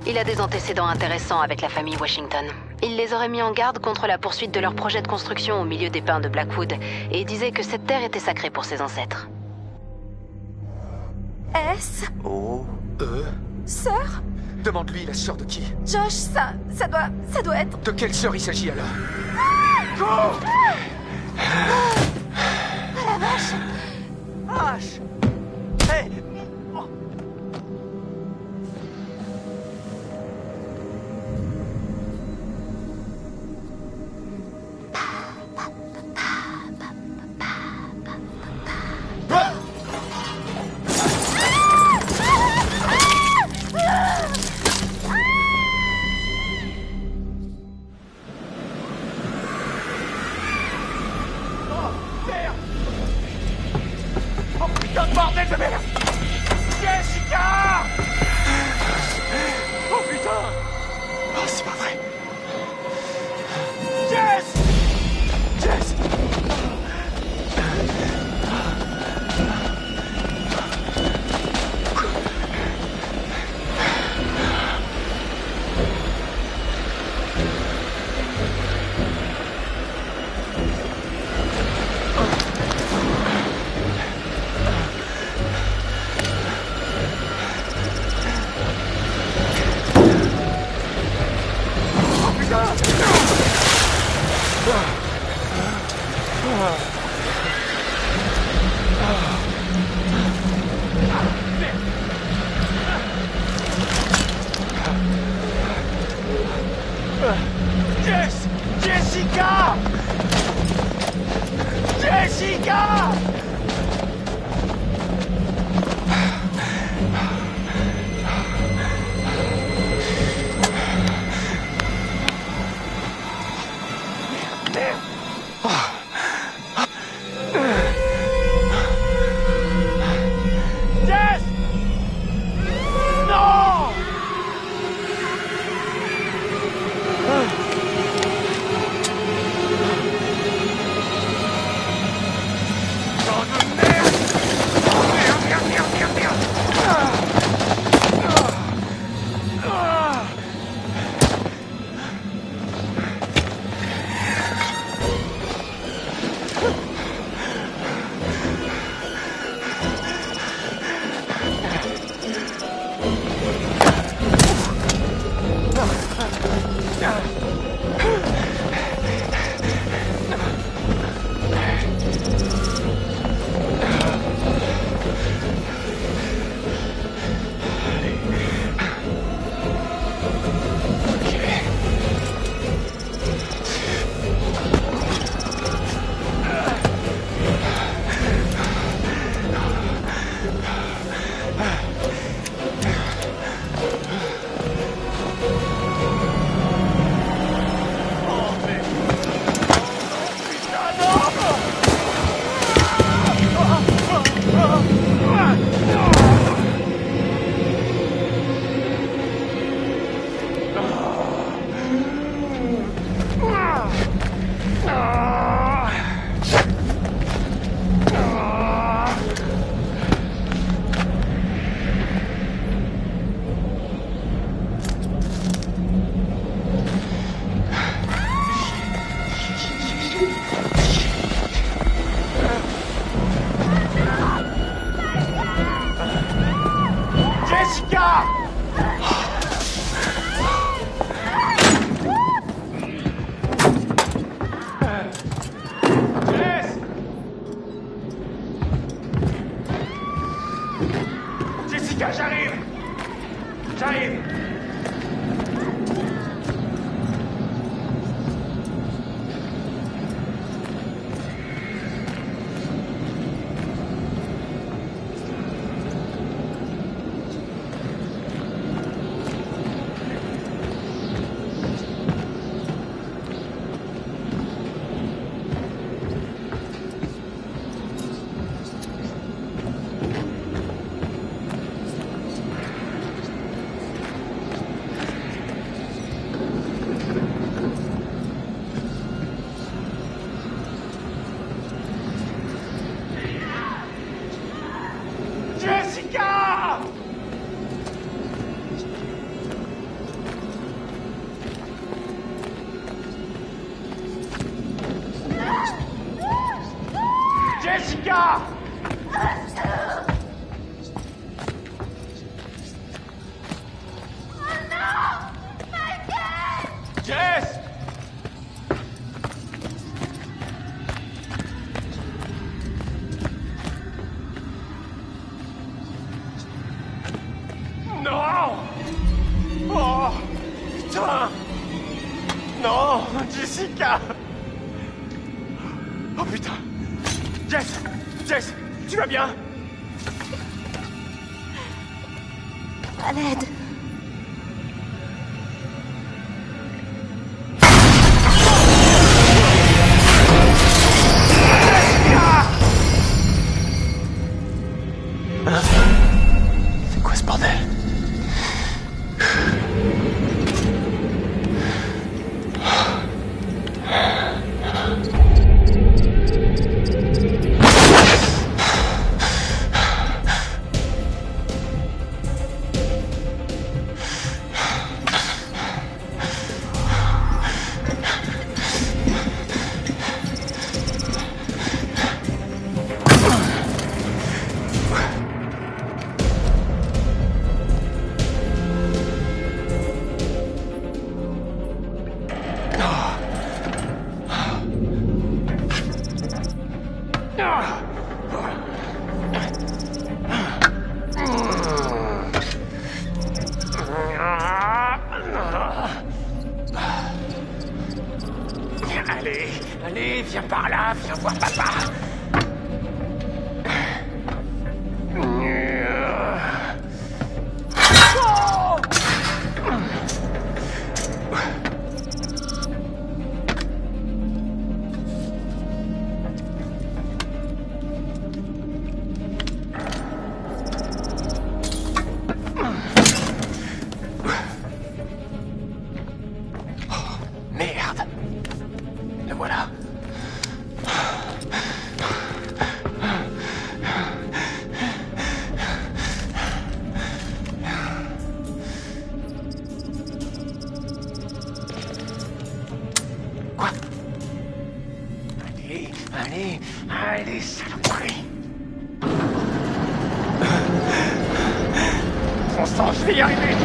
Il a des antécédents intéressants avec la famille Washington. Il les aurait mis en garde contre la poursuite de leur projet de construction au milieu des pins de Blackwood et disait que cette terre était sacrée pour ses ancêtres. S. O. E. Sœur? Demande-lui la sœur de qui? Josh, ça doit être... De quelle sœur il s'agit alors? Cours! Ah la vache! H! Hey! Bordel de merde! Jessica! Oh putain! Oh, c'est pas vrai! Jess! Jess! Jess! Jessica! Jessica! Jess! Non! Jessica! Jess! Jessica, j'arrive! J'arrive! Jessica! Oh putain! Jess, tu vas bien? À l'aide. C'est quoi ce bordel? Allez, viens par là, viens voir papa. Merde. Le voilà. Quoi? Allez, saloperie. Bon sang, je vais y arriver.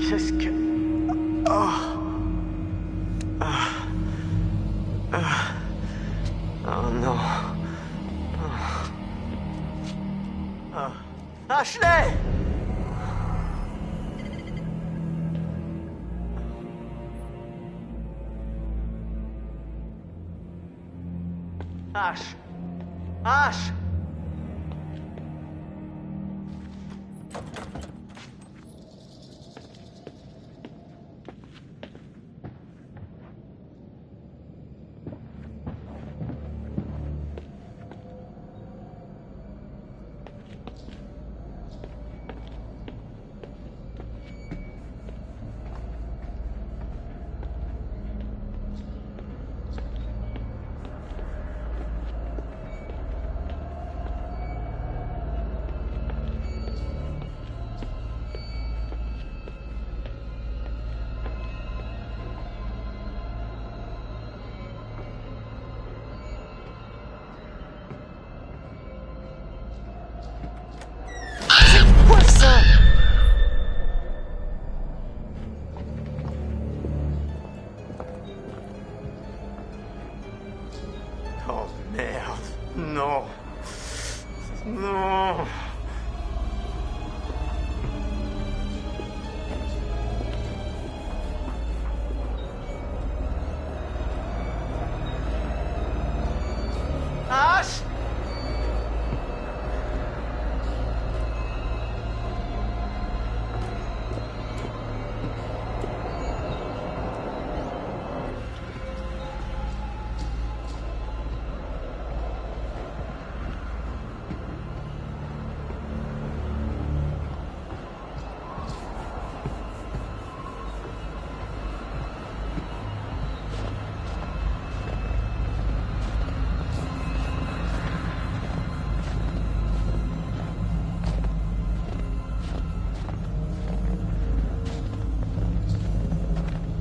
Qu'est-ce que... Oh non. Ashley! Ash!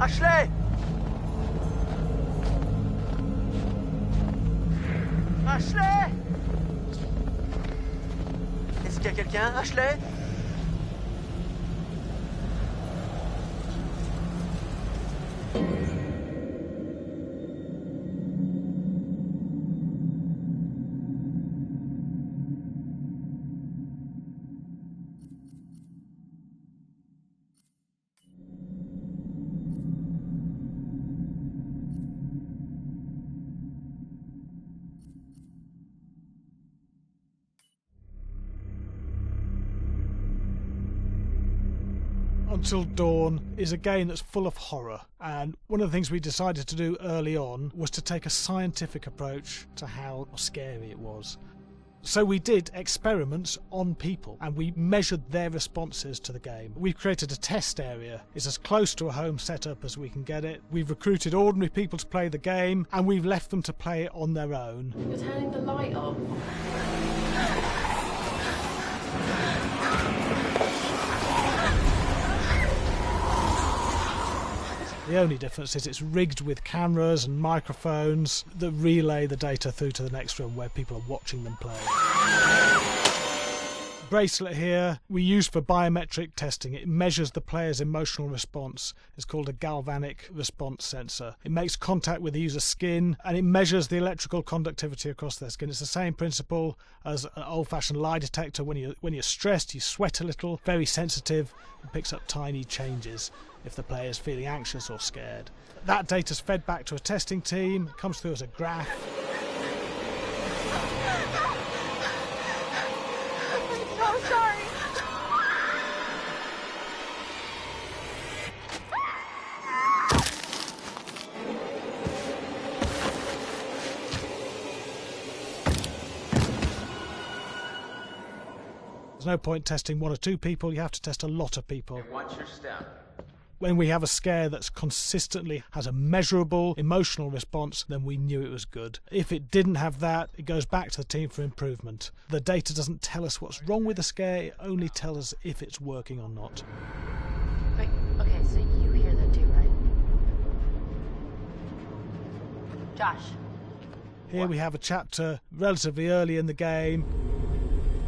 Ashley! Ashley! Est-ce qu'il y a quelqu'un, Ashley? Until Dawn is a game that's full of horror, and one of the things we decided to do early on was to take a scientific approach to how scary it was. So we did experiments on people and we measured their responses to the game. We've created a test area. It's as close to a home setup as we can get it. We've recruited ordinary people to play the game and we've left them to play it on their own. You're turning the light off. The only difference is it's rigged with cameras and microphones that relay the data through to the next room where people are watching them play. Bracelet here we use for biometric testing. It measures the player's emotional response. It's called a galvanic response sensor. It makes contact with the user's skin and it measures the electrical conductivity across their skin. It's the same principle as an old-fashioned lie detector. When you're stressed, you sweat a little, very sensitive. It picks up tiny changes if the player is feeling anxious or scared. That data's fed back to a testing team. It comes through as a graph. I'm sorry. There's no point testing one or two people, you have to test a lot of people. Watch your step. When we have a scare that's consistently has a measurable emotional response, then we knew it was good. If it didn't have that, it goes back to the team for improvement. The data doesn't tell us what's wrong with the scare, it only tells us if it's working or not. Wait, okay, so you hear that too, right? Josh. Here we have a chapter relatively early in the game.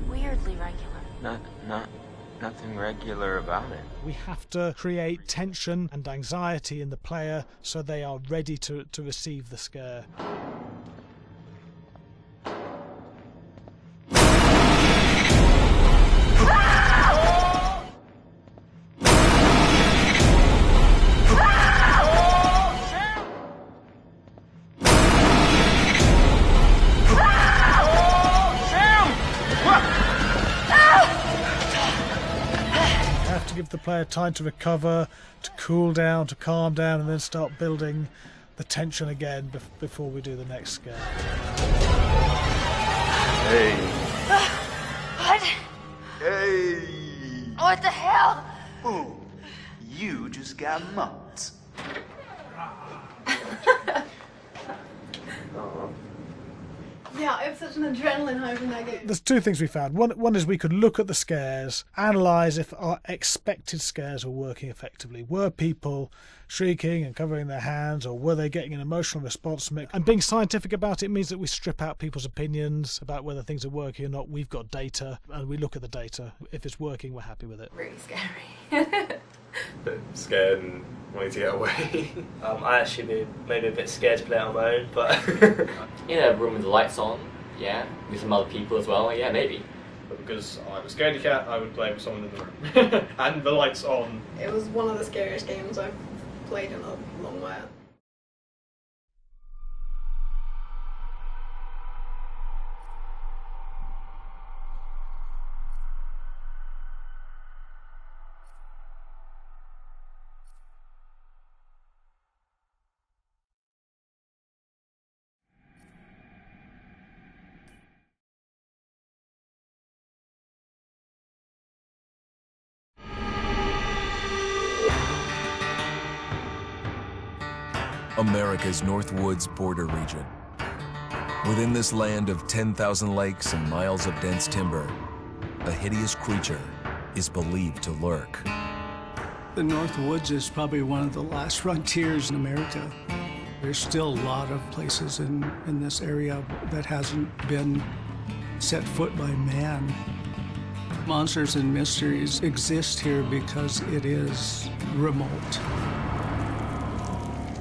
Weirdly regular. Nothing regular about it. We have to create tension and anxiety in the player so they are ready to receive the scare. Give the player time to recover, to cool down, to calm down, and then start building the tension again before we do the next scare. Hey. What? Hey. What the hell? Ooh, you just got mugged. Yeah, I have such an adrenaline high from that game. There's two things we found. One is we could look at the scares, analyse if our expected scares were working effectively. Were people shrieking and covering their hands, or were they getting an emotional response from it? And being scientific about it means that we strip out people's opinions about whether things are working or not. We've got data, and we look at the data. If it's working, we're happy with it. Really scary. Bit scared and wanting to get away. I actually maybe a bit scared to play it on my own, but In a room with the lights on, yeah, with some other people as well, yeah, maybe. But because I'm a scaredy cat, I would play with someone in the room. And the lights on. It was one of the scariest games I've played in a long while. America's Northwoods border region. Within this land of 10,000 lakes and miles of dense timber, a hideous creature is believed to lurk. The North Woods is probably one of the last frontiers in America. There's still a lot of places in this area that hasn't been set foot by man. Monsters and mysteries exist here because it is remote.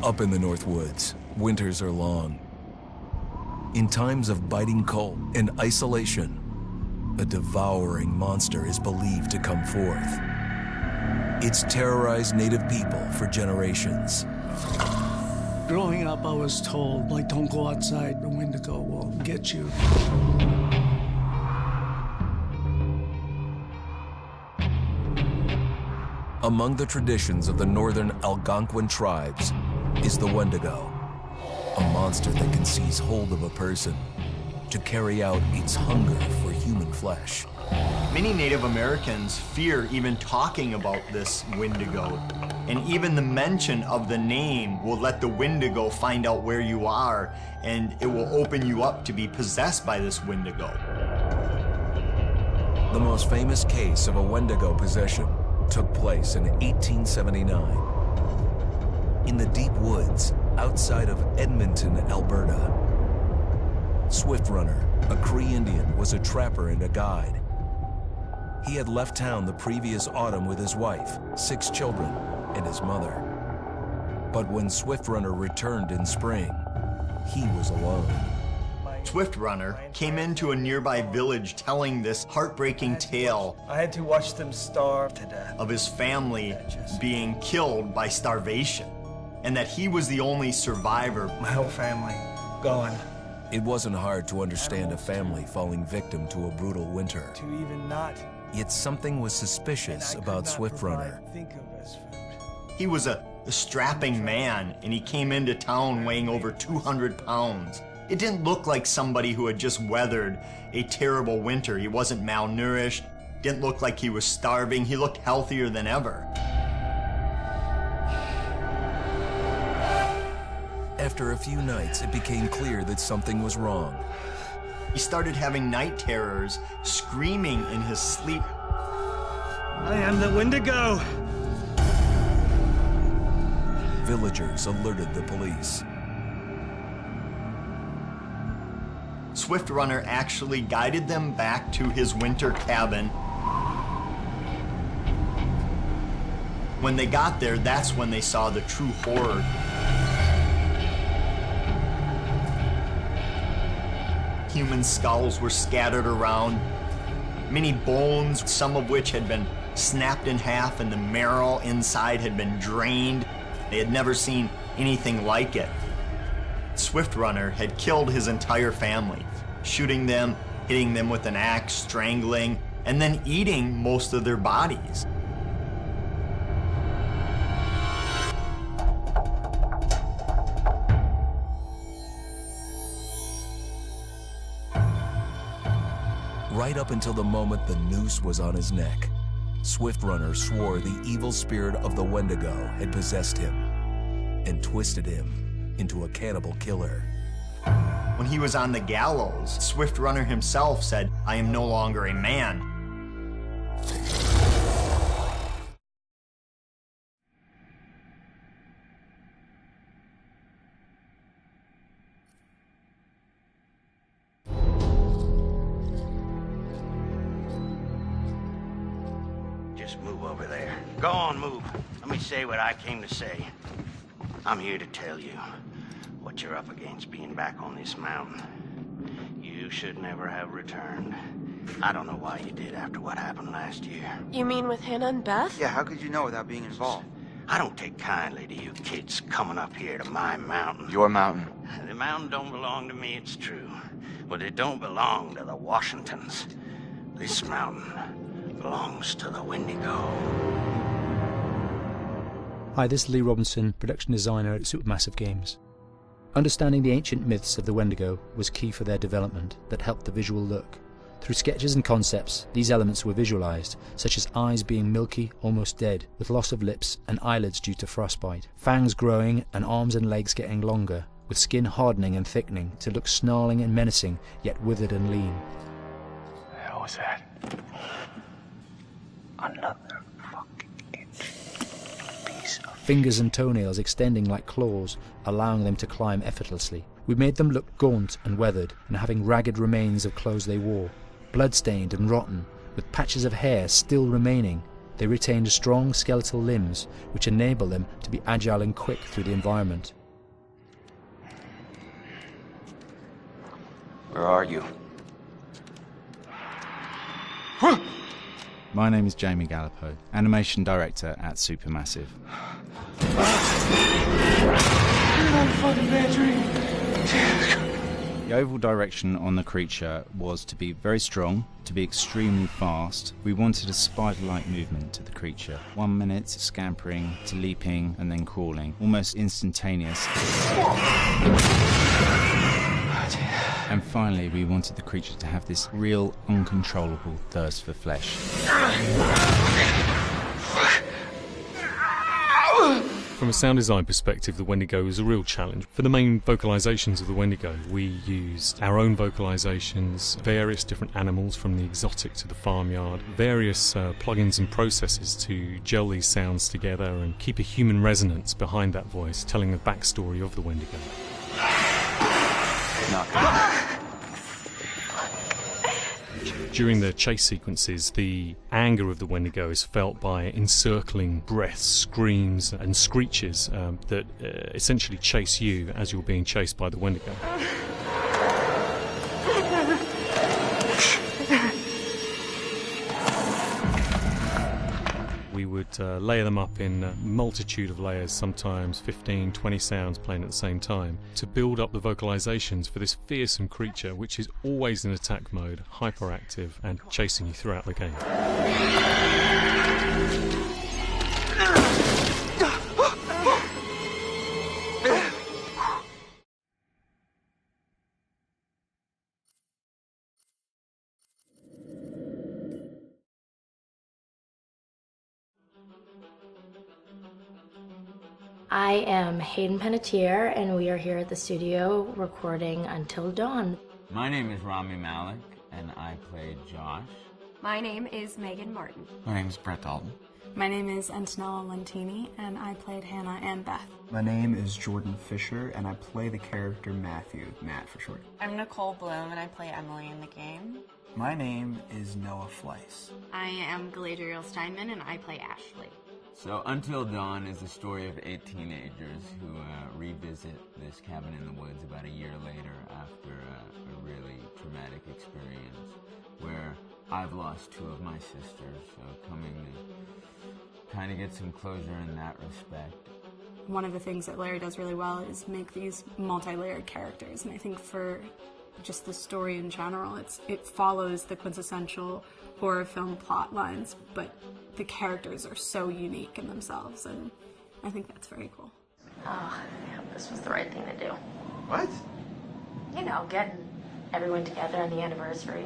Up in the North Woods, winters are long. In times of biting cold and isolation, a devouring monster is believed to come forth. It's terrorized native people for generations. Growing up, I was told, like, don't go outside, the Wendigo will get you. Among the traditions of the northern Algonquin tribes is the Wendigo, a monster that can seize hold of a person to carry out its hunger for human flesh. Many Native Americans fear even talking about this Wendigo, and even the mention of the name will let the Wendigo find out where you are, and it will open you up to be possessed by this Wendigo. The most famous case of a Wendigo possession took place in 1879 in the deep woods outside of Edmonton, Alberta. Swift Runner, a Cree Indian, was a trapper and a guide. He had left town the previous autumn with his wife, 6 children, and his mother. But when Swift Runner returned in spring, he was alone. Swift Runner came into a nearby village telling this heartbreaking tale. I had to watch them starve to death. Of his family being killed by starvation, and that he was the only survivor. My whole family gone. It wasn't hard to understand a family falling victim to a brutal winter. To even not. Yet something was suspicious about Swift Runner. He was a strapping man, and he came into town weighing over 200 pounds. It didn't look like somebody who had just weathered a terrible winter. He wasn't malnourished, didn't look like he was starving. He looked healthier than ever. After a few nights, it became clear that something was wrong. He started having night terrors, screaming in his sleep. I am the Wendigo! Villagers alerted the police. Swift Runner actually guided them back to his winter cabin. When they got there, that's when they saw the true horror. Human skulls were scattered around, many bones, some of which had been snapped in half, and the marrow inside had been drained. They had never seen anything like it. Swift Runner had killed his entire family, shooting them, hitting them with an axe, strangling, and then eating most of their bodies. Right up until the moment the noose was on his neck, Swift Runner swore the evil spirit of the Wendigo had possessed him and twisted him into a cannibal killer. When he was on the gallows, Swift Runner himself said, "I am no longer a man." Just move over there. Go on, move. Let me say what I came to say. I'm here to tell you what you're up against being back on this mountain. You should never have returned. I don't know why you did after what happened last year. You mean with Hannah and Beth? Yeah, how could you know without being involved? I don't take kindly to you kids coming up here to my mountain. Your mountain. The mountain don't belong to me, it's true. But it don't belong to the Washingtons. This mountain belongs to the Wendigo. Hi, this is Lee Robinson, production designer at Supermassive Games. Understanding the ancient myths of the Wendigo was key for their development that helped the visual look. Through sketches and concepts, these elements were visualized, such as eyes being milky, almost dead, with loss of lips and eyelids due to frostbite, fangs growing and arms and legs getting longer, with skin hardening and thickening to look snarling and menacing, yet withered and lean. The hell was that? Another fucking fingers and toenails extending like claws, allowing them to climb effortlessly. We made them look gaunt and weathered, and having ragged remains of clothes they wore. Blood-stained and rotten, with patches of hair still remaining, they retained strong skeletal limbs, which enable them to be agile and quick through the environment. Where are you? My name is Jamie Gallipo, animation director at Supermassive. The overall direction on the creature was to be very strong, to be extremely fast. We wanted a spider-like movement to the creature. 1 minute scampering to leaping and then crawling, almost instantaneous. And finally, we wanted the creature to have this real, uncontrollable thirst for flesh. From a sound design perspective, the Wendigo was a real challenge. For the main vocalisations of the Wendigo, we used our own vocalisations, various different animals from the exotic to the farmyard, various plugins and processes to gel these sounds together and keep a human resonance behind that voice, telling the backstory of the Wendigo. During the chase sequences, the anger of the Wendigo is felt by encircling breaths, screams and screeches that essentially chase you as you're being chased by the Wendigo. We would layer them up in a multitude of layers, sometimes 15, 20 sounds playing at the same time, to build up the vocalizations for this fearsome creature which is always in attack mode, hyperactive and chasing you throughout the game. I am Hayden Panettiere, and we are here at the studio recording Until Dawn. My name is Rami Malek, and I play Josh. My name is Megan Martin. My name is Brett Dalton. My name is Antonella Lentini, and I played Hannah and Beth. My name is Jordan Fisher, and I play the character Matthew, Matt for short. I'm Nicole Bloom, and I play Emily in the game. My name is Noah Fleiss. I am Galadriel Steinman, and I play Ashley. So Until Dawn is the story of 8 teenagers who revisit this cabin in the woods about a year later after a really traumatic experience where I've lost 2 of my sisters, so coming to kind of get some closure in that respect. One of the things that Larry does really well is make these multi-layered characters, and I think for just the story in general, it follows the quintessential horror film plot lines, but the characters are so unique in themselves, and I think that's very cool. Oh, yeah, this was the right thing to do. What? You know, getting everyone together on the anniversary.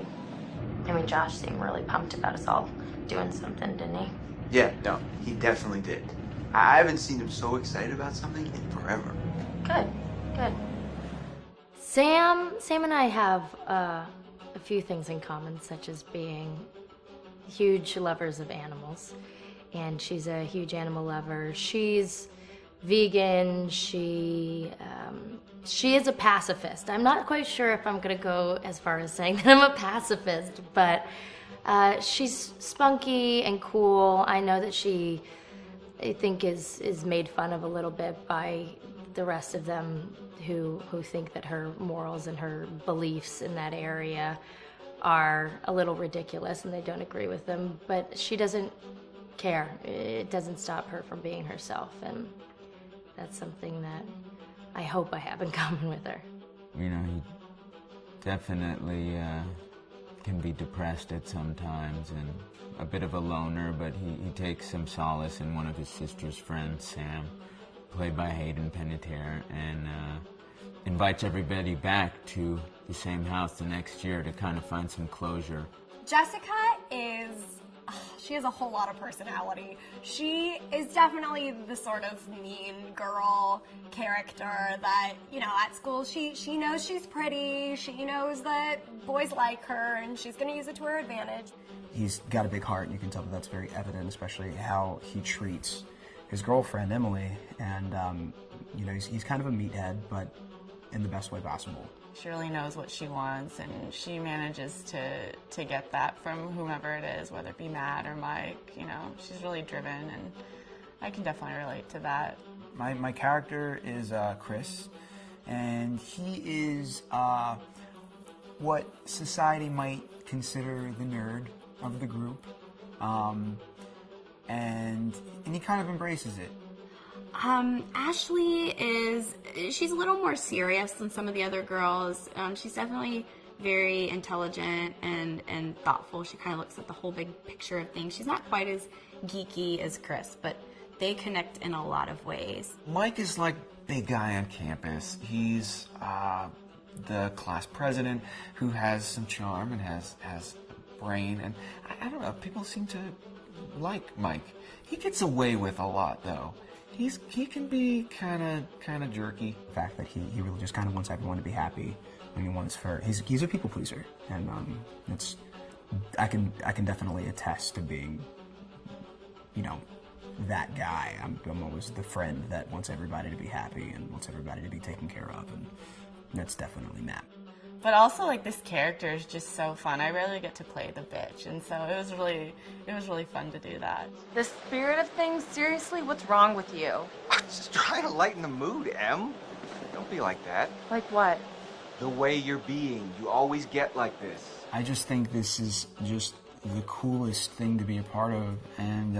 I mean, Josh seemed really pumped about us all doing something, didn't he? Yeah, no, he definitely did. I haven't seen him so excited about something in forever. Good, good. Sam and I have a few things in common, such as being huge lovers of animals, and she's a huge animal lover. She's vegan. She is a pacifist. I'm not quite sure if I'm gonna go as far as saying that I'm a pacifist, but she's spunky and cool. I know that she, I think, is made fun of a little bit by the rest of them who think that her morals and her beliefs in that area are a little ridiculous and they don't agree with them, but she doesn't care. It doesn't stop her from being herself, and that's something that I hope I have in common with her. You know, he definitely can be depressed at some times and a bit of a loner, but he takes some solace in one of his sister's friends, Sam, played by Hayden Panettiere, and invites everybody back to the same house the next year to kind of find some closure. Jessica she has a whole lot of personality. She is definitely the sort of mean girl character that, you know, at school she knows she's pretty, she knows that boys like her, and she's gonna use it to her advantage. He's got a big heart, and you can tell that that's very evident, especially how he treats his girlfriend Emily, and you know, he's kind of a meathead, but in the best way possible. She really knows what she wants, and she manages to get that from whomever it is, whether it be Matt or Mike. You know, she's really driven, and I can definitely relate to that. My character is Chris, and he is what society might consider the nerd of the group, and he kind of embraces it. Ashley she's a little more serious than some of the other girls. She's definitely very intelligent and thoughtful. She kind of looks at the whole big picture of things. She's not quite as geeky as Chris, but they connect in a lot of ways. Mike is like big guy on campus. He's the class president who has some charm and has brain, and I don't know, people seem to like Mike. He gets away with a lot though. He can be kind of jerky. The fact that he really just kind of wants everyone to be happy, and he's a people pleaser, and I can definitely attest to being, you know, that guy. I'm always the friend that wants everybody to be happy and wants everybody to be taken care of, and that's definitely Matt. But also, like, this character is just so fun. I rarely get to play the bitch, and so it was really fun to do that. The spirit of things, seriously, what's wrong with you? I'm just trying to lighten the mood, Em. Don't be like that. Like what? The way you're being. You always get like this. I just think this is just the coolest thing to be a part of, and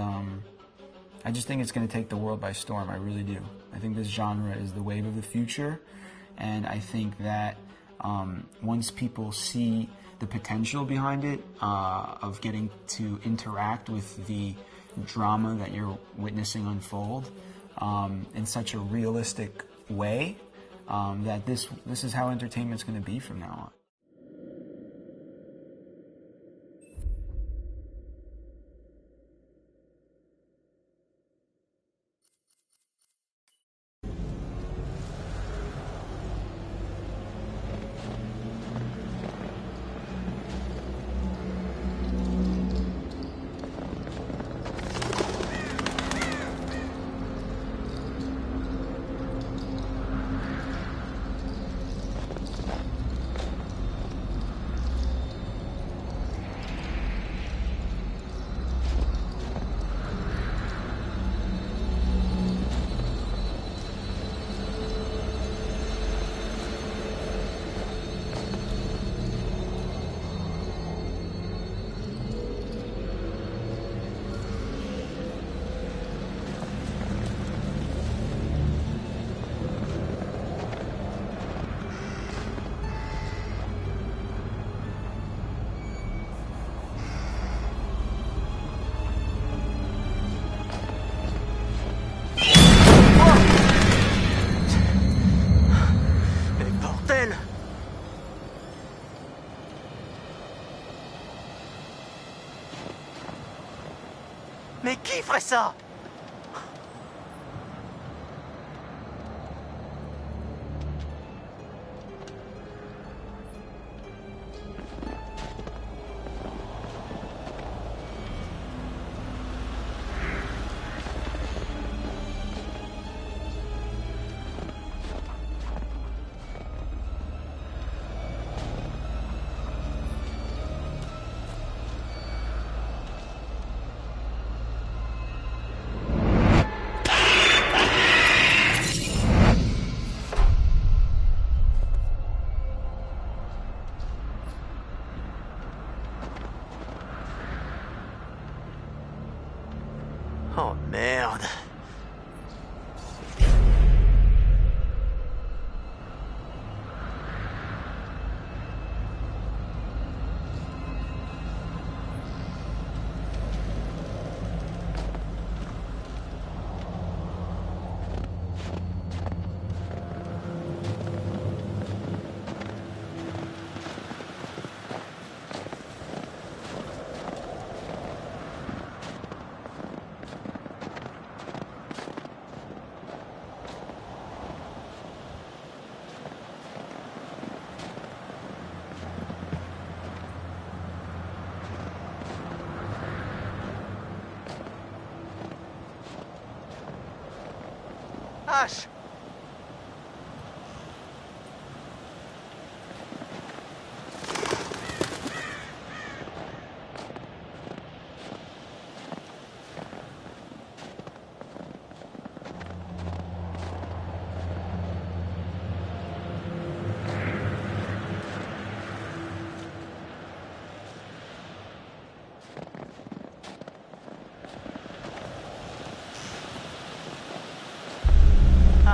I just think it's going to take the world by storm. I really do. I think this genre is the wave of the future, and I think that once people see the potential behind it, of getting to interact with the drama that you're witnessing unfold in such a realistic way, that this is how entertainment's going to be from now on. Mais qui ferait ça? Ash!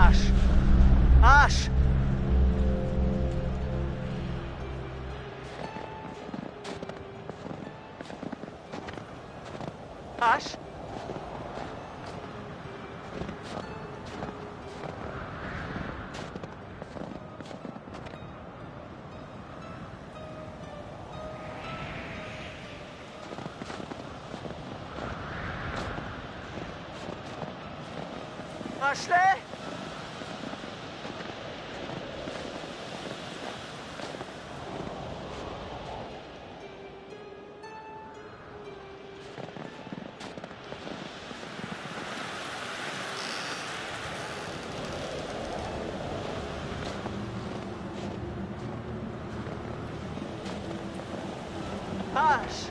Ash! Ash! Ash? Ashley? Ash!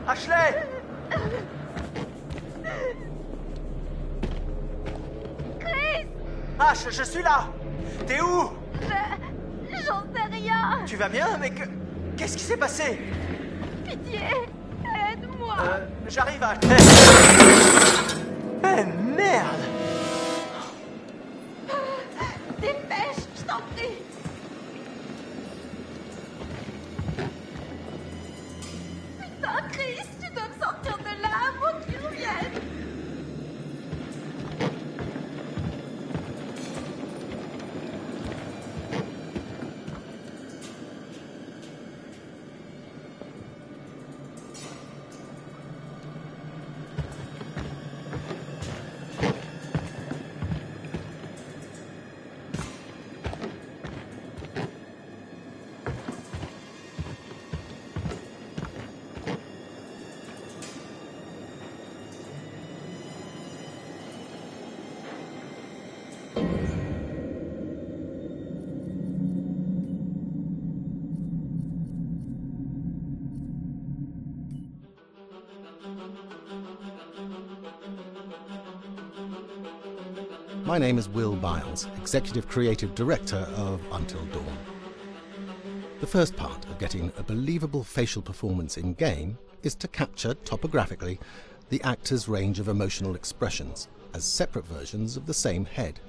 Ashley! Chris! Ash, je suis là! T'es où? J'en sais rien! Tu vas bien? Mais qu'est-ce qui s'est passé? Pitié! Aide-moi! J'arrive à... Eh merde! Dépêche, je t'en prie! Putain, Chris, tu dois me sortir de là avant qu'il revienne! My name is Will Biles, Executive Creative Director of Until Dawn. The first part of getting a believable facial performance in-game is to capture, topographically, the actor's range of emotional expressions as separate versions of the same head.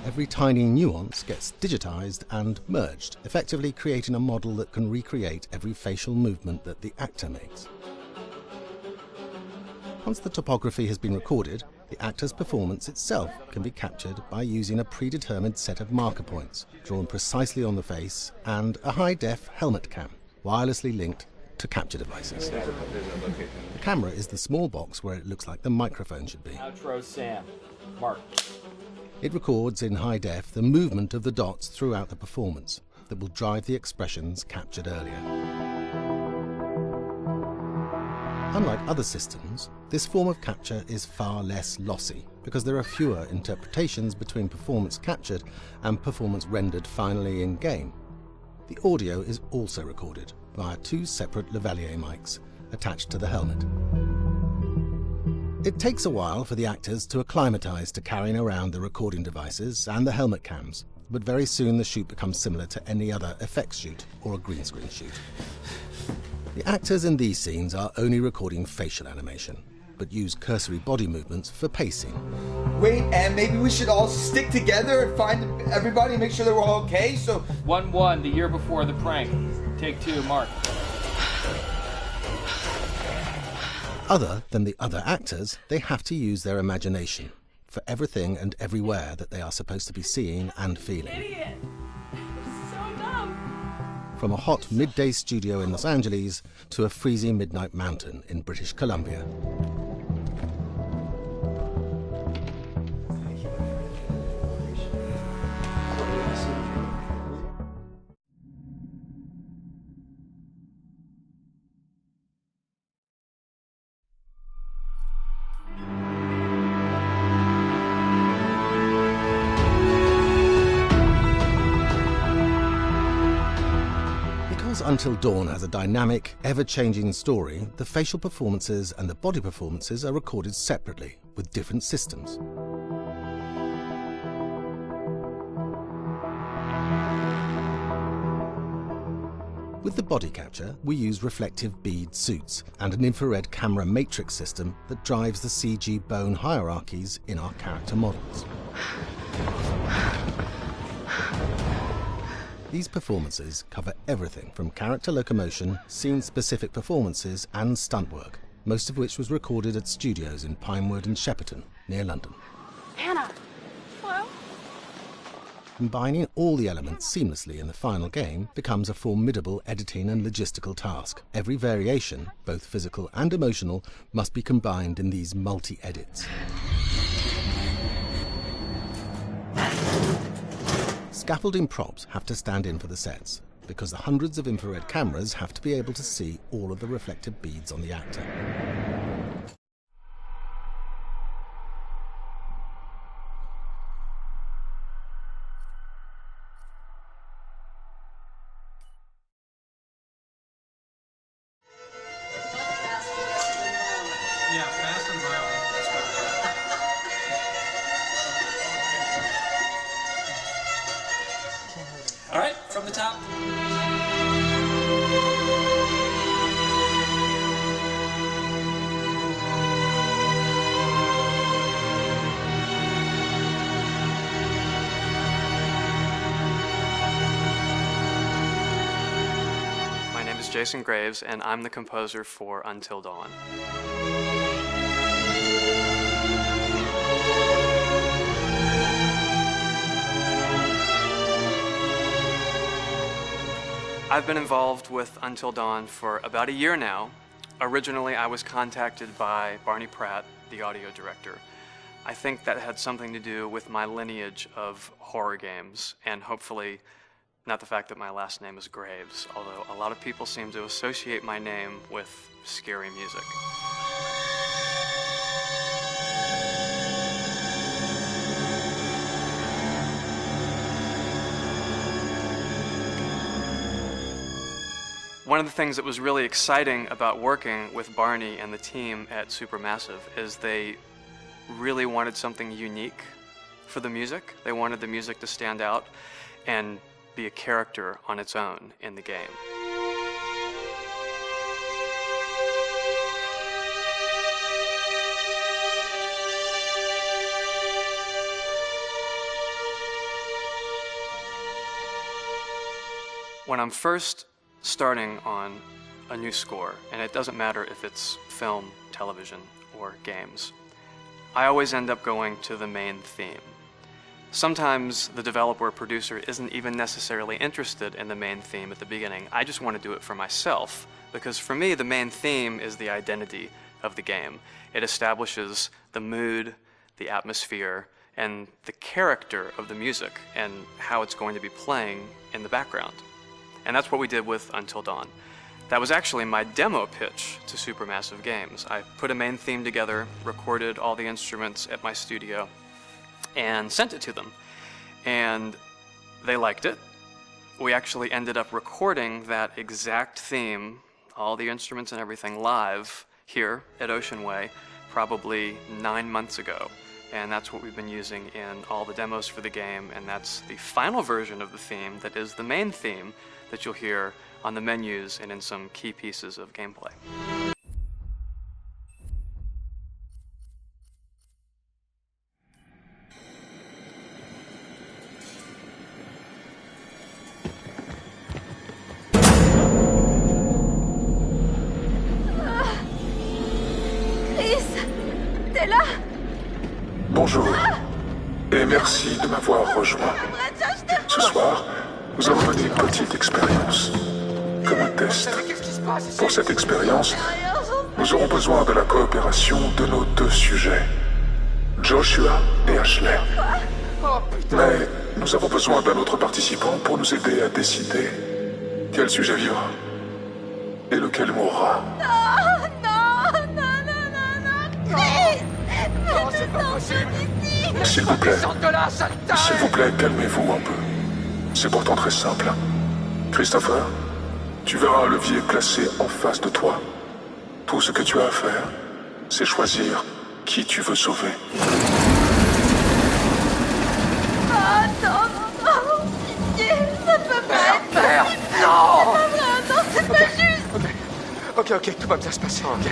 Every tiny nuance gets digitized and merged, effectively creating a model that can recreate every facial movement that the actor makes. Once the topography has been recorded, The actor's performance itself can be captured by using a predetermined set of marker points, drawn precisely on the face, and a high-def helmet cam, wirelessly linked to capture devices. The camera is the small box where it looks like the microphone should be. Outro Sam. Mark. It records in high def the movement of the dots throughout the performance that will drive the expressions captured earlier. Unlike other systems, this form of capture is far less lossy because there are fewer interpretations between performance captured and performance rendered finally in-game. The audio is also recorded via two separate lavalier mics attached to the helmet. It takes a while for the actors to acclimatise to carrying around the recording devices and the helmet cams, but very soon the shoot becomes similar to any other effects shoot or a green screen shoot. The actors in these scenes are only recording facial animation, but use cursory body movements for pacing. Wait, and maybe we should all stick together and find everybody and make sure that we're all okay, so... 1-1, the year before the prank. Take 2, Mark. Other than the other actors, they have to use their imagination for everything and everywhere that they are supposed to be seeing and feeling. Idiot! So dumb! From a hot midday studio in Los Angeles to a freezing midnight mountain in British Columbia. Until Dawn has a dynamic, ever-changing story, the facial performances and the body performances are recorded separately, with different systems. With the body capture, we use reflective bead suits and an infrared camera matrix system that drives the CG bone hierarchies in our character models. These performances cover everything from character locomotion, scene-specific performances and stunt work, most of which was recorded at studios in Pinewood and Shepperton, near London. Anna! Hello? Combining all the elements seamlessly in the final game becomes a formidable editing and logistical task. Every variation, both physical and emotional, must be combined in these multi-edits. Scaffolding props have to stand in for the sets, because the hundreds of infrared cameras have to be able to see all of the reflective beads on the actor. Yeah, fast and violent. All right, from the top. My name is Jason Graves, and I'm the composer for Until Dawn. I've been involved with Until Dawn for about a year now. Originally, I was contacted by Barney Pratt, the audio director. I think that had something to do with my lineage of horror games, and hopefully not the fact that my last name is Graves, although a lot of people seem to associate my name with scary music. One of the things that was really exciting about working with Barney and the team at Supermassive is they really wanted something unique for the music. They wanted the music to stand out and be a character on its own in the game. When I'm first starting on a new score, and it doesn't matter if it's film, television, or games, I always end up going to the main theme. Sometimes the developer or producer isn't even necessarily interested in the main theme at the beginning. I just want to do it for myself, because for me the main theme is the identity of the game. It establishes the mood, the atmosphere, and the character of the music and how it's going to be playing in the background. And that's what we did with Until Dawn. That was actually my demo pitch to Supermassive Games. I put a main theme together, recorded all the instruments at my studio, and sent it to them. And they liked it. We actually ended up recording that exact theme, all the instruments and everything, live here at Ocean Way probably 9 months ago. And that's what we've been using in all the demos for the game, and that's the final version of the theme that is the main theme that you'll hear on the menus and in some key pieces of gameplay. Bonjour, et merci de m'avoir rejoint. Ce soir, nous allons mener une petite expérience, comme un test. Pour cette expérience, nous aurons besoin de la coopération de nos deux sujets, Joshua et Ashley. Mais nous avons besoin d'un autre participant pour nous aider à décider quel sujet vivra et lequel mourra. S'il vous plaît, calmez-vous un peu. C'est pourtant très simple. Christopher, tu verras un levier placé en face de toi. Tout ce que tu as à faire, c'est choisir qui tu veux sauver. Ah non, non, pitié, ça peut pas être... Merde, non! C'est pas vrai, non, c'est pas juste! Ok, tout va bien se passer, ok.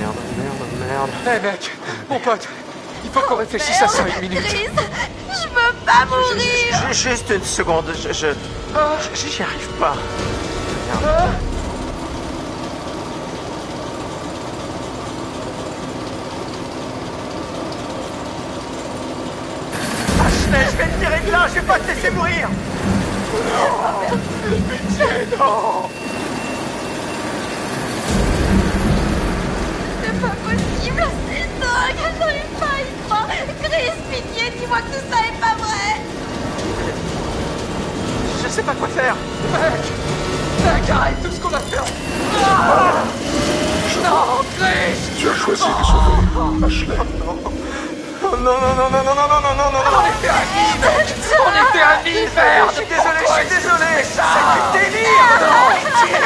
Merde. Hé mec, mon pote, il faut qu'on réfléchisse à ça une minute. Chris, je veux pas mourir! Juste une seconde, j'y arrive pas. Ashley, je vais te tirer de là, je vais pas te laisser mourir! Non! Pitié, non! C'est pas possible, c'est dingue, j'arrive pas à y croire. Chris, pitié, dis-moi que tout ça est pas vrai. Je sais pas quoi faire. Mec, arrête tout ce qu'on a fait. Ah non, Chris! Tu as choisi de sauver Ashley. Non. On était amis, mec. On était amis, merde. Je suis désolé. C'est du délire. Non, pitié.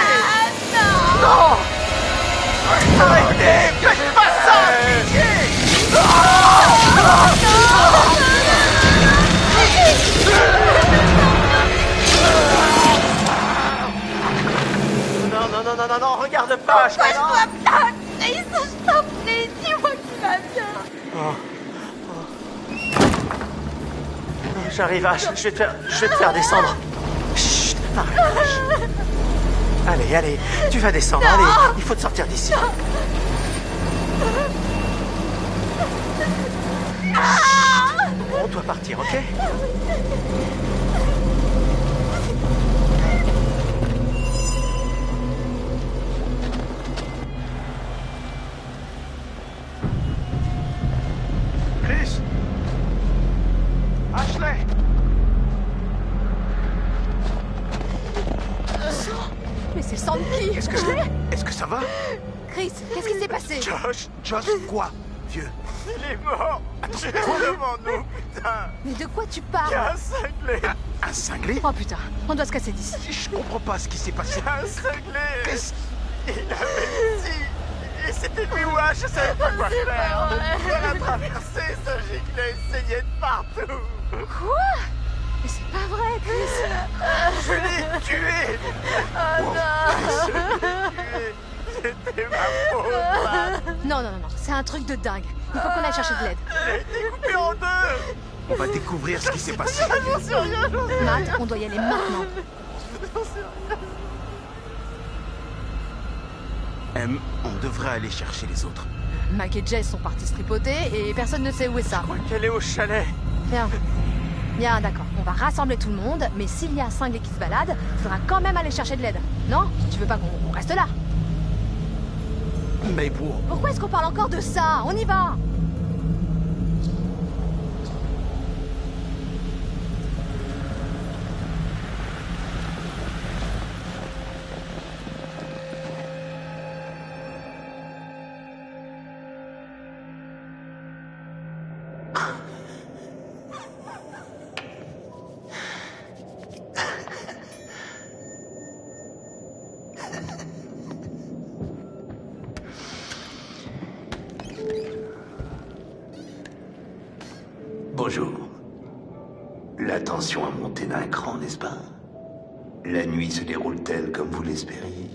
Non. Arrêtez, faites pas ça, pitié. Non, regarde pas, Pourquoi je vois pas, Chris? Je t'en prie, dis-moi que tu vas bien. J'arrive, Ash, je vais te faire descendre. Chut, arrête. Allez, tu vas descendre, non. Allez, il faut te sortir d'ici. On doit partir, ok? Chris! Ashley! Mais c'est le sang de qui? Est-ce que ça va? Chris, qu'est-ce qui s'est passé? Josh, quoi, vieux? Il est mort! Devant nous, putain! Mais de quoi tu parles? Il y a un cinglé! Un cinglé? Oh putain, on doit se casser d'ici. Je comprends pas ce qui s'est passé. Un cinglé! Il avait ici! Et c'était lui ou je savais pas quoi faire! Elle a traversé ce giclet, essayait de partout! Quoi? Mais c'est pas vrai, Chris! Je l'ai tué! Oh non! C'était ma faute! Non, c'est un truc de dingue. Il faut qu'on aille chercher de l'aide. Elle a été coupée en deux! On va découvrir ce qui s'est passé. J'en sais rien. Matt, on doit y aller maintenant. J'en sais rien. On devrait aller chercher les autres. Mac et Jess sont partis se tripoter et personne ne sait où est ça. Je crois qu'elle est au chalet. Bien. Bien, d'accord. On va rassembler tout le monde, mais s'il y a un cinglé qui se balade, il faudra quand même aller chercher de l'aide. Non? Tu veux pas qu'on reste là? Mais pour... Pourquoi est-ce qu'on parle encore de ça? On y va! Bonjour. La tension a monté d'un cran, n'est-ce pas? La nuit se déroule-t-elle comme vous l'espériez?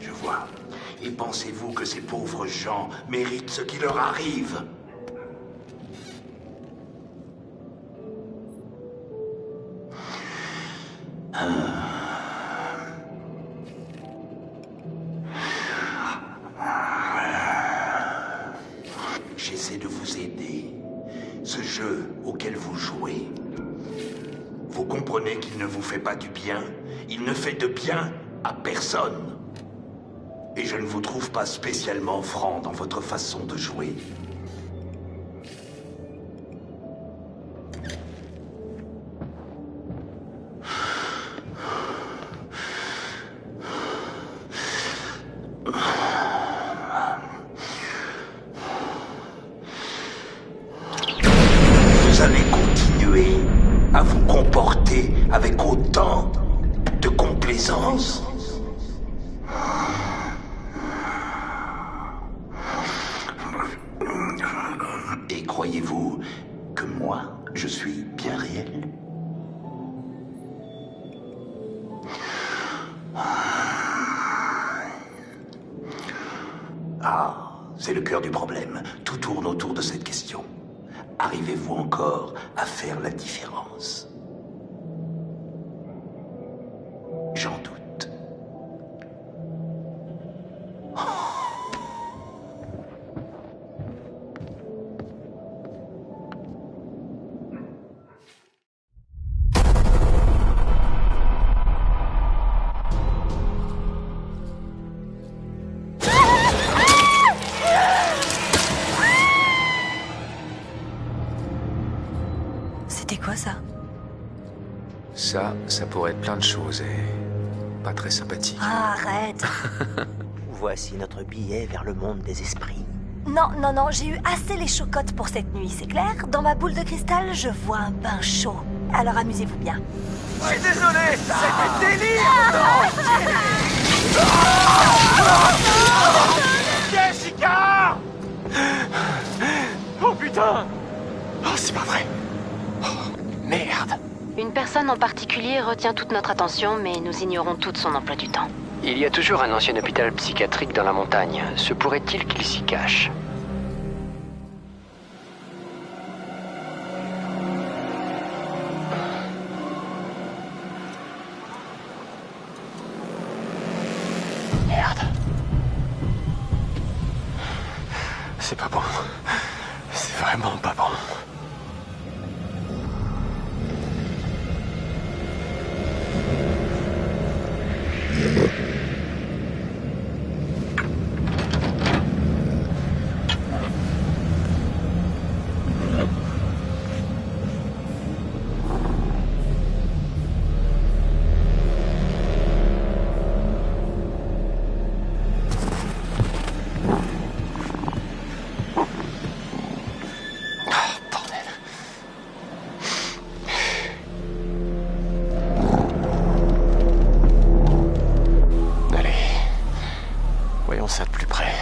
Je vois. Et pensez-vous que ces pauvres gens méritent ce qui leur arrive? J'essaie de vous aider. Ce jeu auquel vous jouez, vous comprenez qu'il ne vous fait pas du bien? Il ne fait de bien à personne. Et je ne vous trouve pas spécialement franc dans votre façon de jouer. Vous allez continuer à vous comporter avec autant de complaisance? Et croyez-vous que moi, je suis bien réel? Ah, c'est le cœur du problème. Tout tourne autour de cette question. Arrivez-vous encore à faire la différence? J'en doute. C'était quoi ça? Ça pourrait être plein de choses et pas très sympathique. Ah, arrête. Voici notre billet vers le monde des esprits. Non, non, non, j'ai eu assez les chocottes pour cette nuit, c'est clair? Dans ma boule de cristal, je vois un bain chaud. Alors amusez-vous bien. Je suis désolé, c'est du délire. Jessica! Oh putain! Oh, c'est pas vrai. Oh, merde. Une personne en particulier retient toute notre attention, mais nous ignorons tout de son emploi du temps. Il y a toujours un ancien hôpital psychiatrique dans la montagne. Se pourrait-il qu'il s'y cache? Merde. C'est pas bon. C'est vraiment pas bon. Voyons ça de plus près.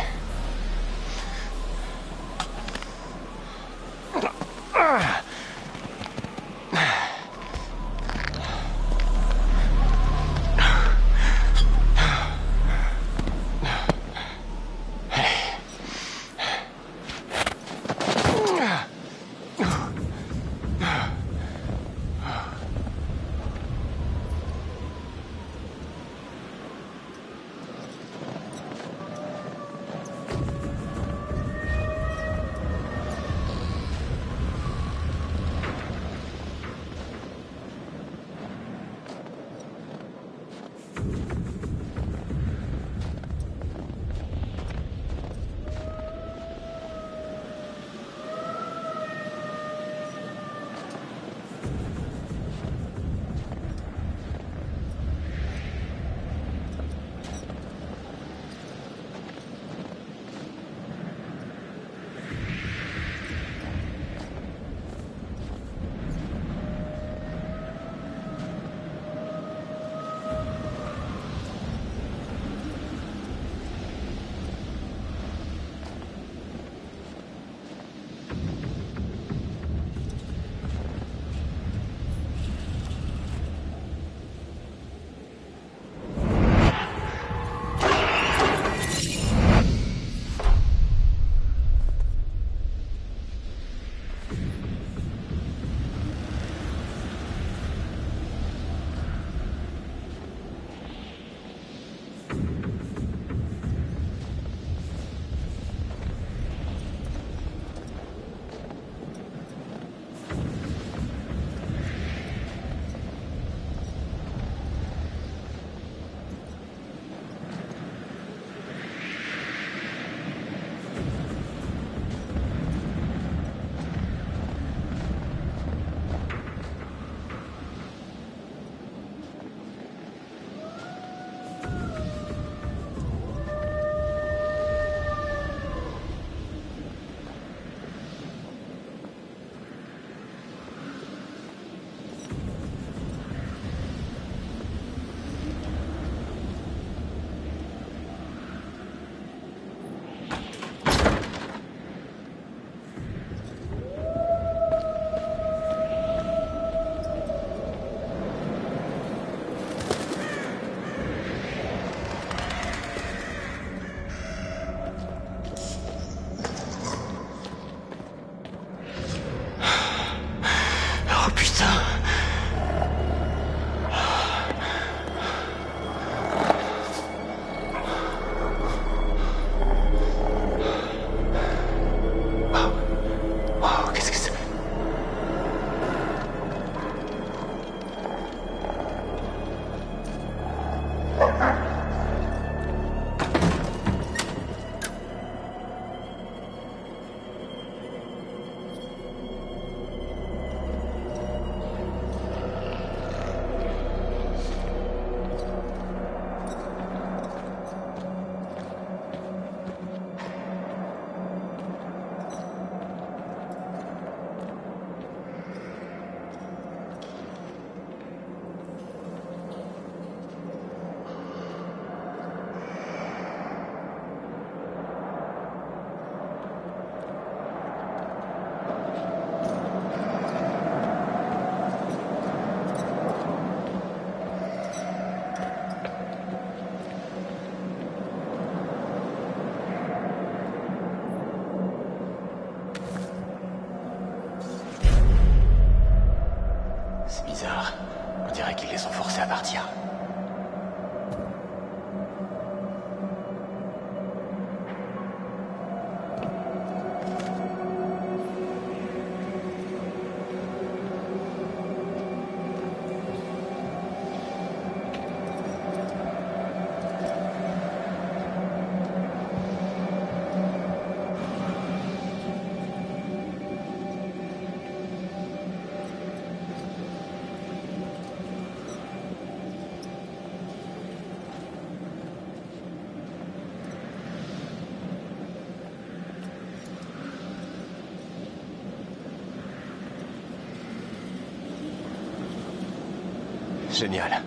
Génial.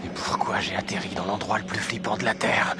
Et pourquoi j'ai atterri dans l'endroit le plus flippant de la Terre?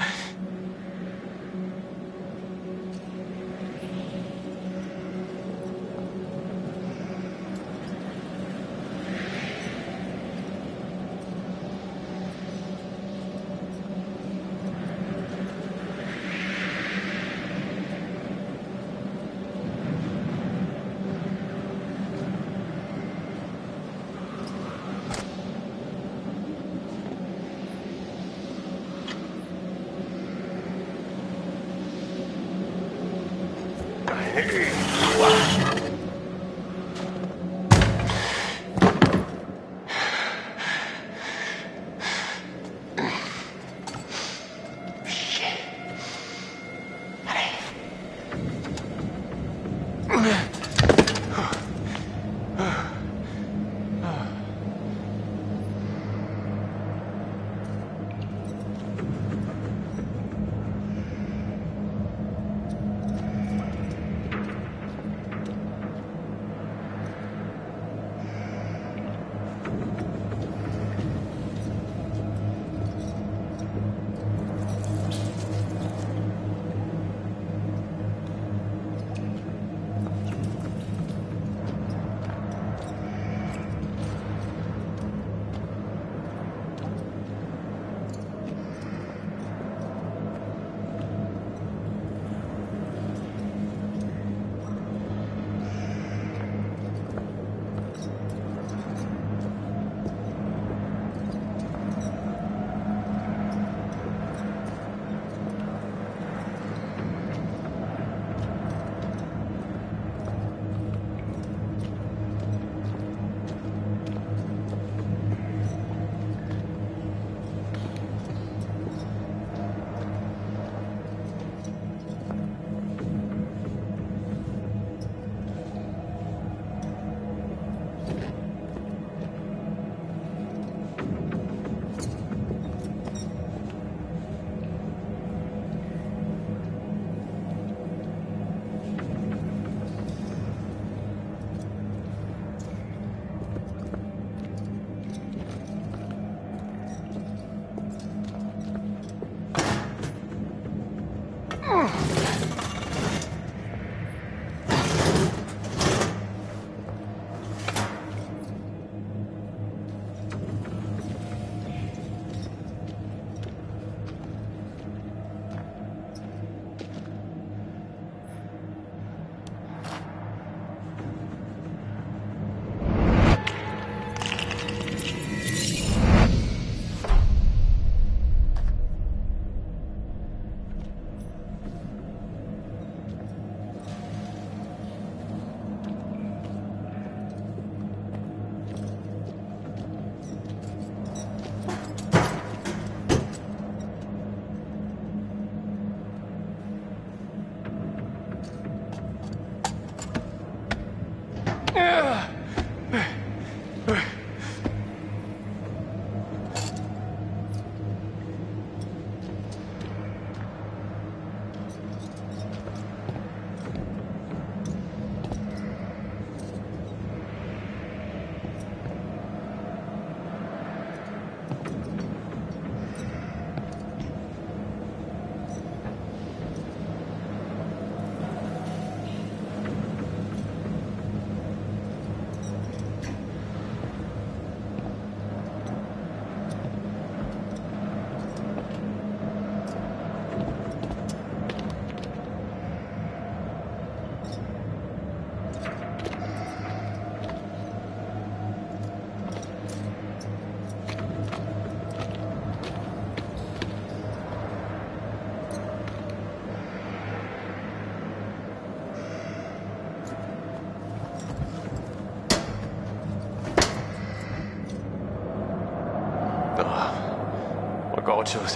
Encore autre chose.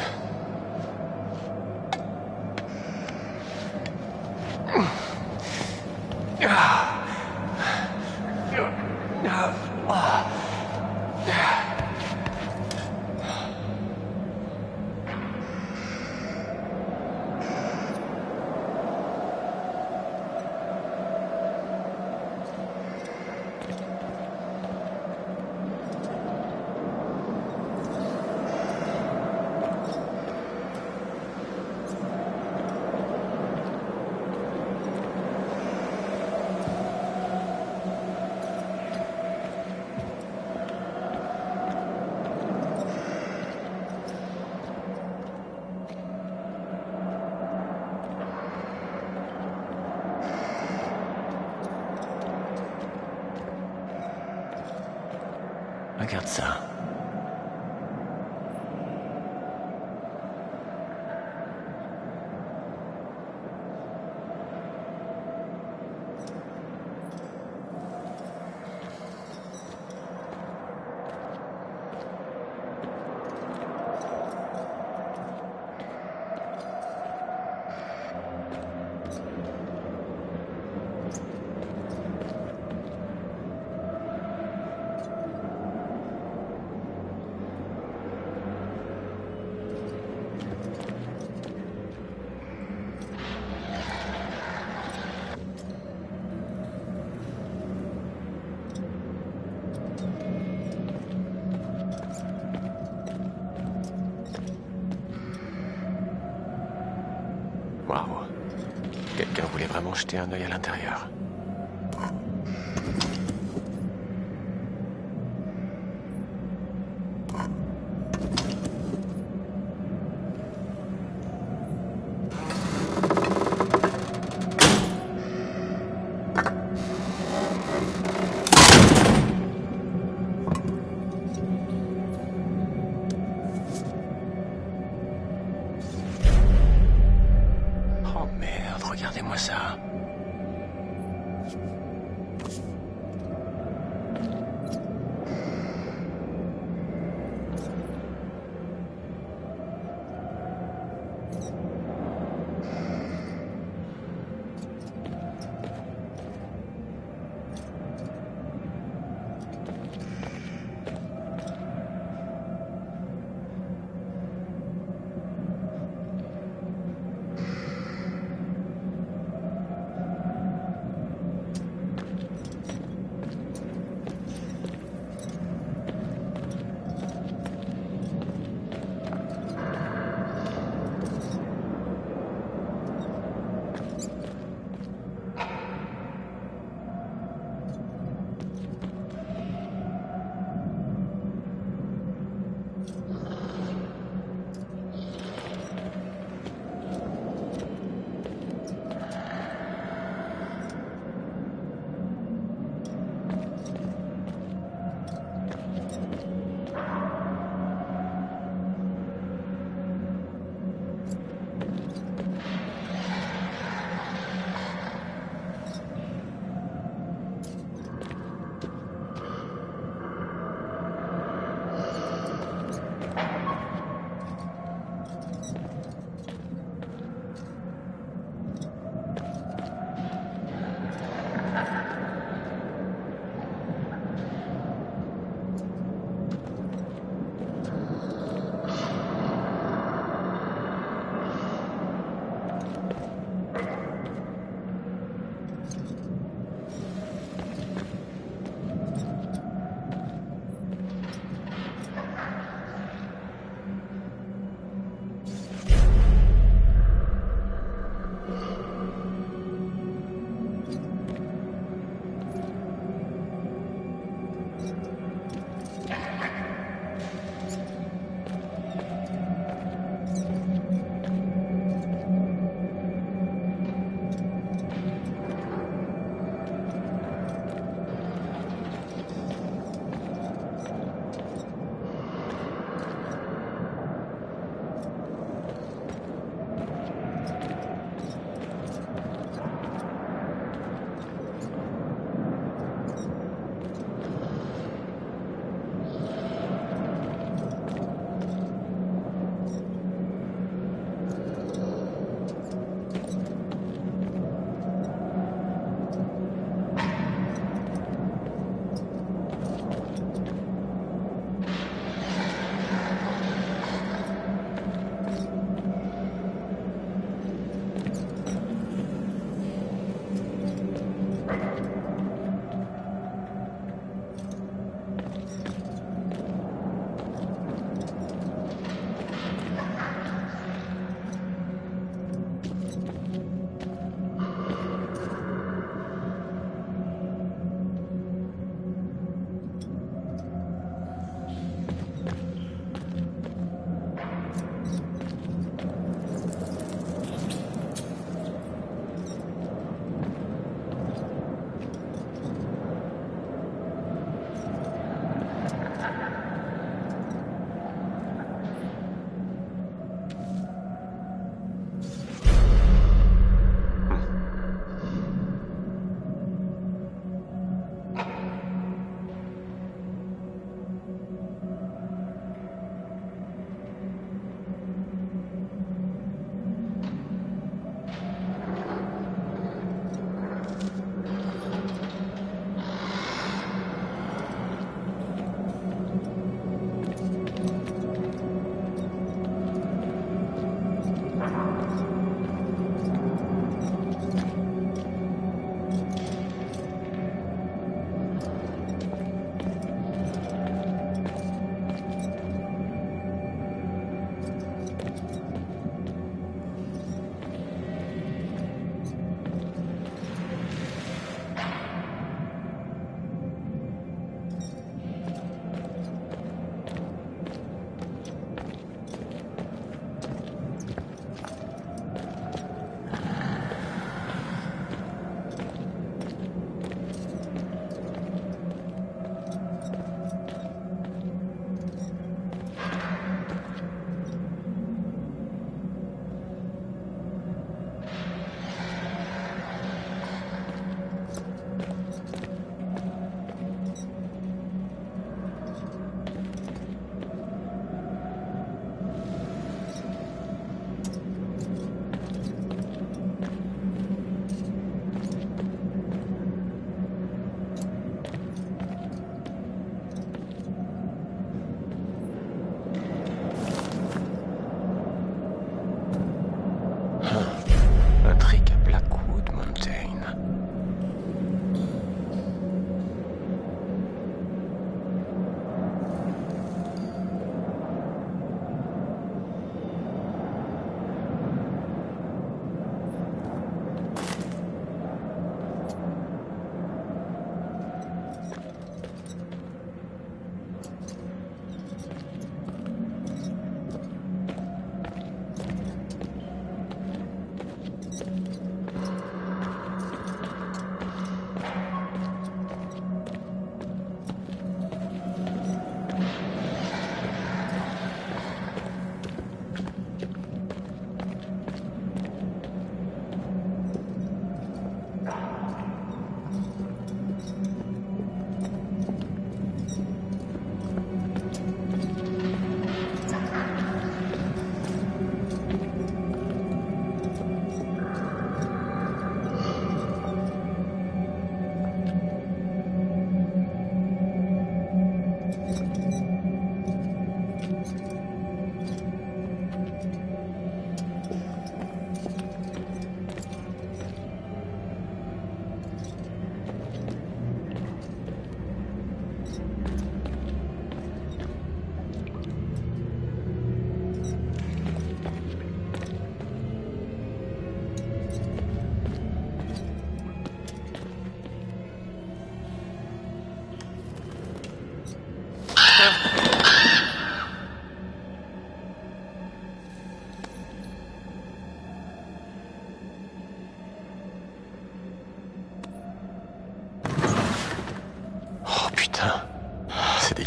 Regarde ça. Waouh. Quelqu'un voulait vraiment jeter un œil à l'intérieur. Oh merde, regardez-moi ça.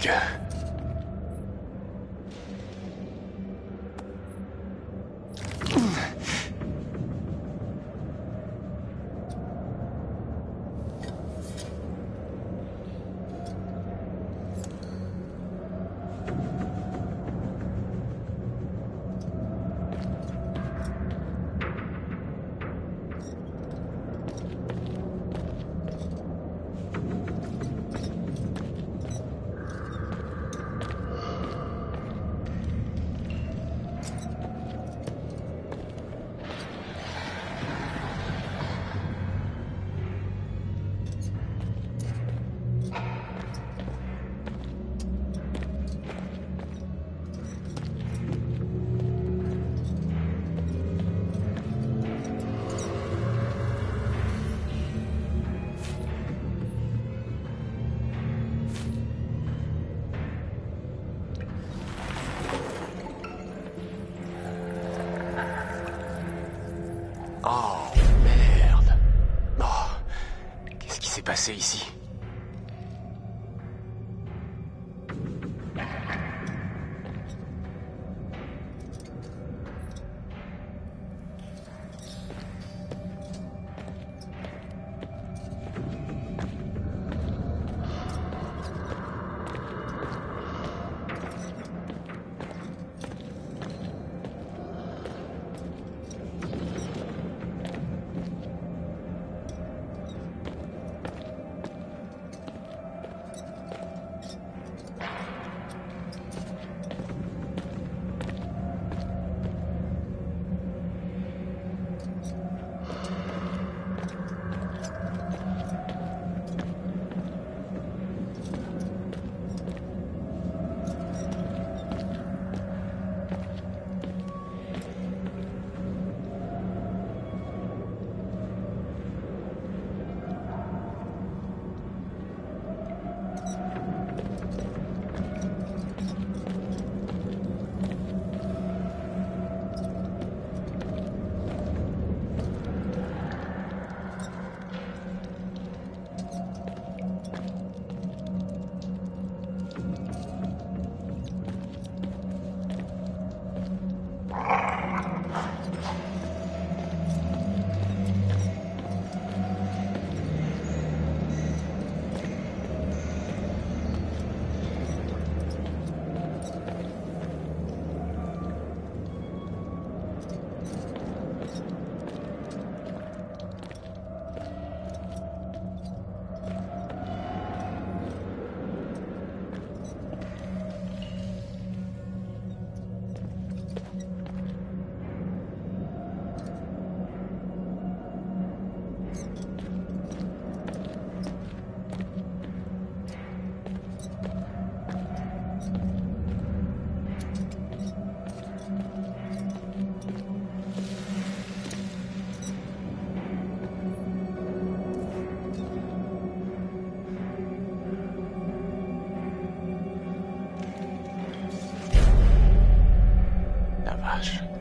quelqu'un. Oh, merde. Oh, qu'est-ce qui s'est passé ici?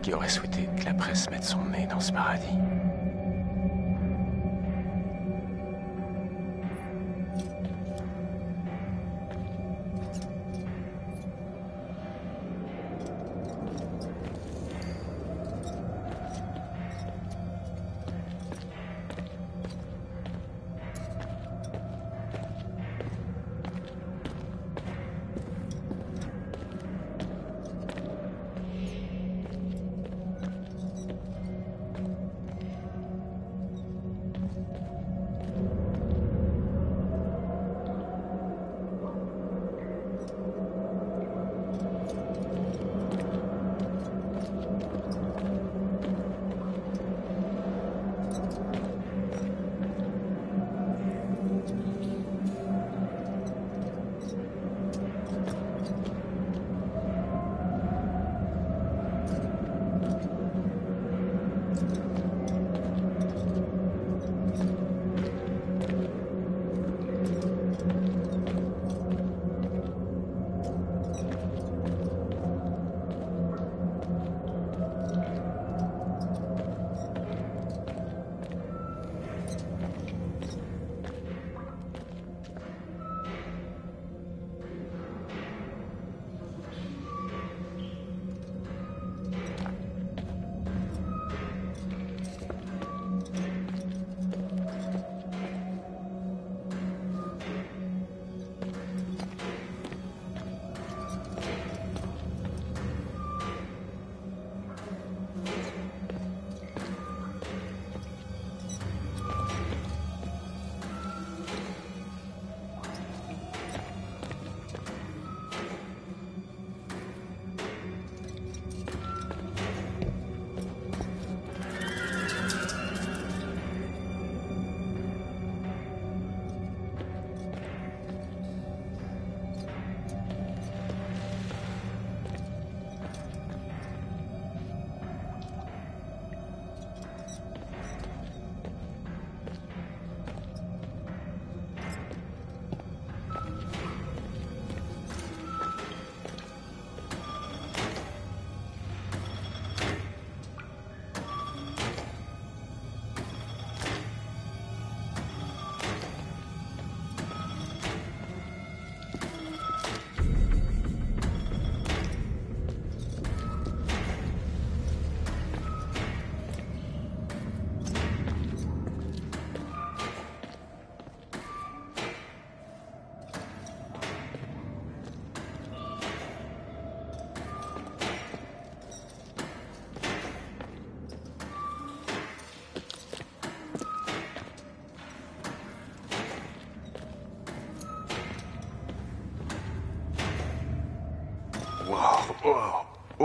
Qui aurait souhaité que la presse mette son nez dans ce paradis?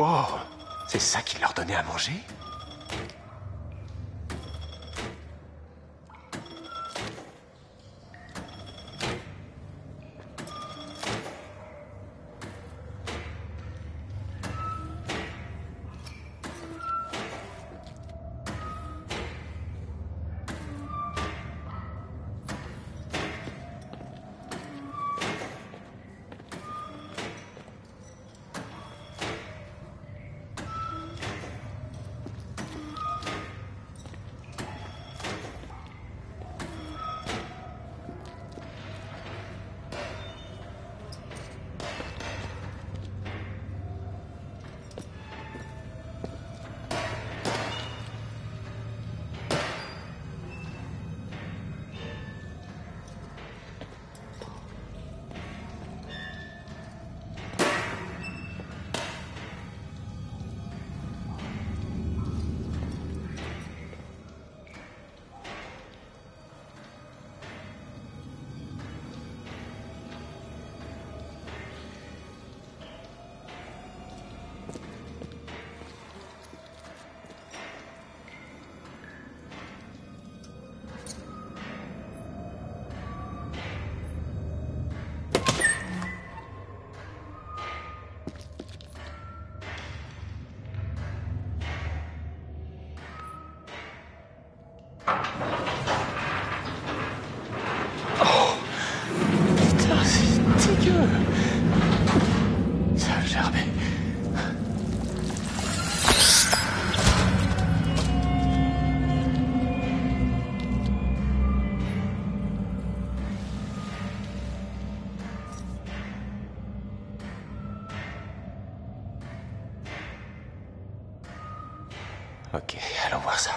Oh, c'est ça qu'il leur donnait à manger? Ça a gerbé. Ok, allons voir ça.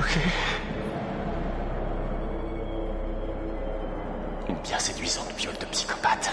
Ok. Une bien séduisante biole de psychopathe.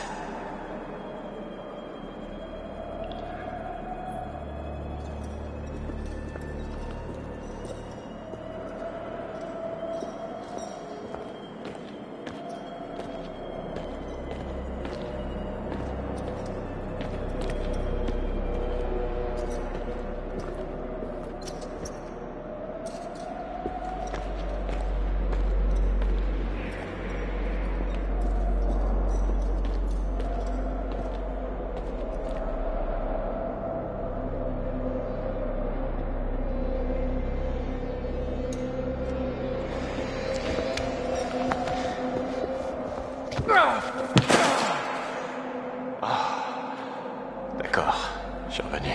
D'accord, je suis revenu.